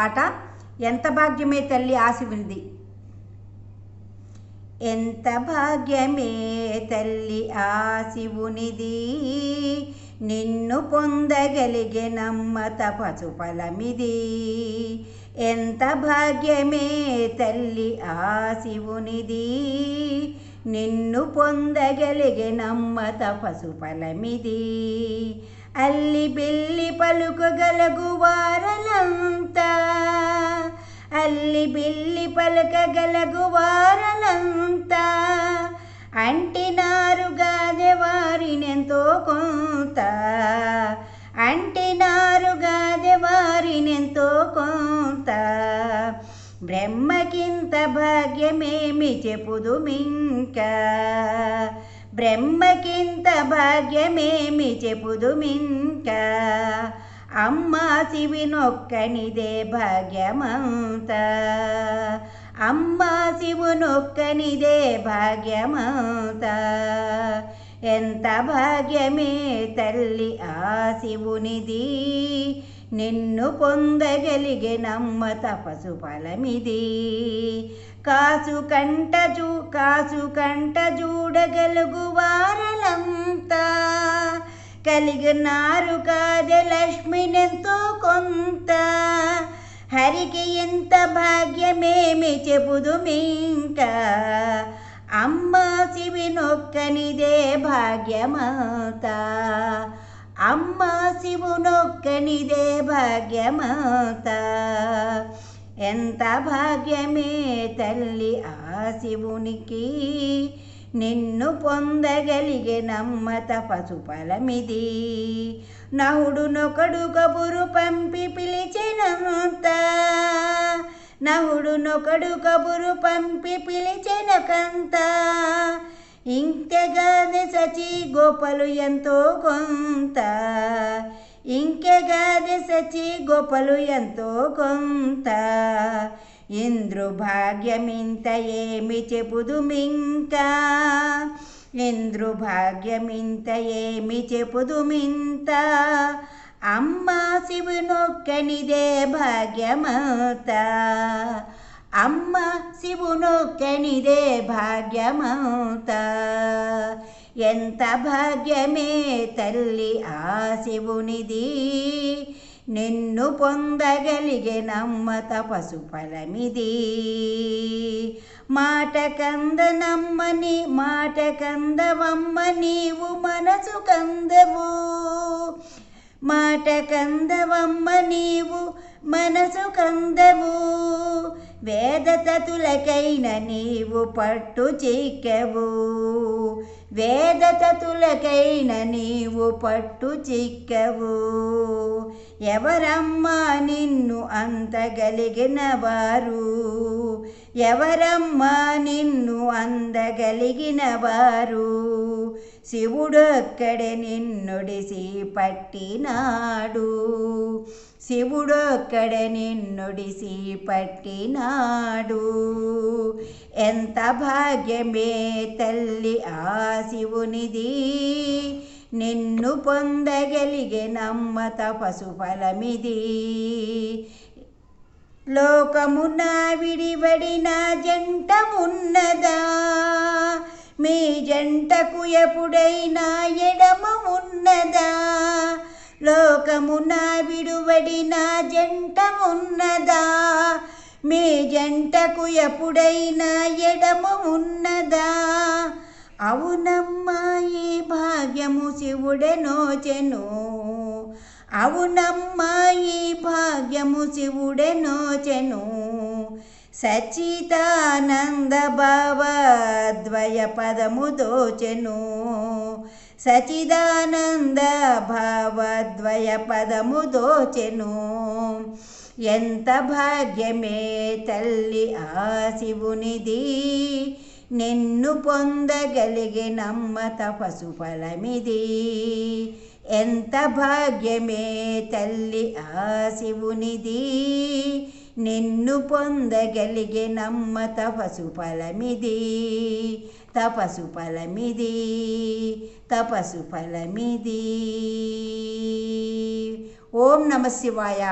పాట ఎంత భాగ్యమే తల్లి ఆశివునిది. ఎంత భాగ్యమే తల్లి ఆశివునిది, నిన్ను పొందగలిగెనమ్మ తపసు ఫలమిది. ఎంత భాగ్యమే తల్లి ఆశివునిది, నిన్ను పొందగలిగెనమ్మ తపసు ఫలమిది. అల్లి బిల్లి పలుకగలగు వారలంతా, అల్లి బిల్లి పలుకగలగు వారలంతా, అంటినారుగాదే వారినెంతో కొంత, అంటినారుగాదే వారినెంతో కొంత. బ్రహ్మకింత భాగ్యమేమి చెప్పుదుమింకా, బ్రహ్మకింత భాగ్యమేమి చెప్పుదుమింకా. అమ్మ శివునొక్కనిదే భాగ్యమంతా, అమ్మ శివునొక్కనిదే భాగ్యమంతా. ఎంత భాగ్యమే తల్లి ఆ శివునిది, నిన్ను పొందగలిగెనమ్మ తపసు ఫలమిది. కాసు కంట చూడగలుగు వారలంతా, కలిగినారు కాదే లక్ష్మినెంతో కొంత. హరికి ఇంత భాగ్యమేమి చెప్పుదుమింకా, అమ్మ శివునొక్కనిదే భాగ్యమంతా, అమ్మ శివునొక్కనిదే భాగ్యమంతా. ఎంత భాగ్యమే తల్లి ఆ శివునికి, నిన్ను పొందగలిగెనమ్మ తపసు ఫలమిది. నహుడునొకడు కబురు పంపి పిలిచెనంత, నహుడునొకడు కబురు పంపి పిలిచెనకంత. ఇంకెగాది సచి గోపలు ఎంతో కొంత, ఇంకెగాది సచి గోపలు ఎంతో కొంత. ఇంద్రు భాగ్యమింత ఏమి చెప్పుదుమింకా, ఇంద్రు భాగ్యమింత ఏమి చెప్పుదుమింత. అమ్మ శివునొక్కనిదే భాగ్యమంతా, అమ్మ శివునొక్కనిదే భాగ్యమంతా. ఎంత భాగ్యమే తల్లి ఆ శివునిది, నిన్ను పొందగలిగెనమ్మ తపసు ఫలమిది. మాట కందనమ్మని మాట కందవమ్మ నీవు మనసు కందవు, మాట కందవమ్మ నీవు మనసు కందవు. వేదతతులకైన నీవు పట్టు చిక్కవు, వేదతతులకైన నీవు పట్టు చిక్కవు. ఎవరమ్మా నిన్ను అందగలిగిన వారు, ఎవరమ్మా నిన్ను అందగలిగిన వారు. శివుడొక్కడే నిన్నొడిసి పట్టినాడు, శివుడొక్కడే నిన్నొడిసి పట్టినాడు. ఎంత భాగ్యమే తల్లి ఆ శివునిది, నిన్ను పొందగలిగెనమ్మ తపసు ఫలమిది. లోకమున విడివడిన జంట ఉన్నదా, మీ జంటకు ఎప్పుడైనా ఎడమ ఉన్నదా. లోకమున విడివడిన జంట ఉన్నదా, మీ జంటకు ఎప్పుడైనా ఎడమ ఉన్నదా. అవునమ్మా ఈ భాగ్యము శివుడే నోచెను, అవునమ్మా ఈ భాగ్యము శివుడే నోచెను. సచిదానంద భావద్వయ పదము దోచెను, సచిదానంద భావద్వయ పదము దోచెను. ఎంత భాగ్యమే తల్లి ఆ శివునిది, నిన్ను పొందగలిగెనమ్మ తపసు ఫలమిది. ఎంత భాగ్యమే తల్లి ఆ శివునిది, నిన్ను పొందగలిగెనమ్మ తపసు ఫలమిది, తపసు ఫలమిది, తపసు ఫలమిది. ఓం నమ శివాయ.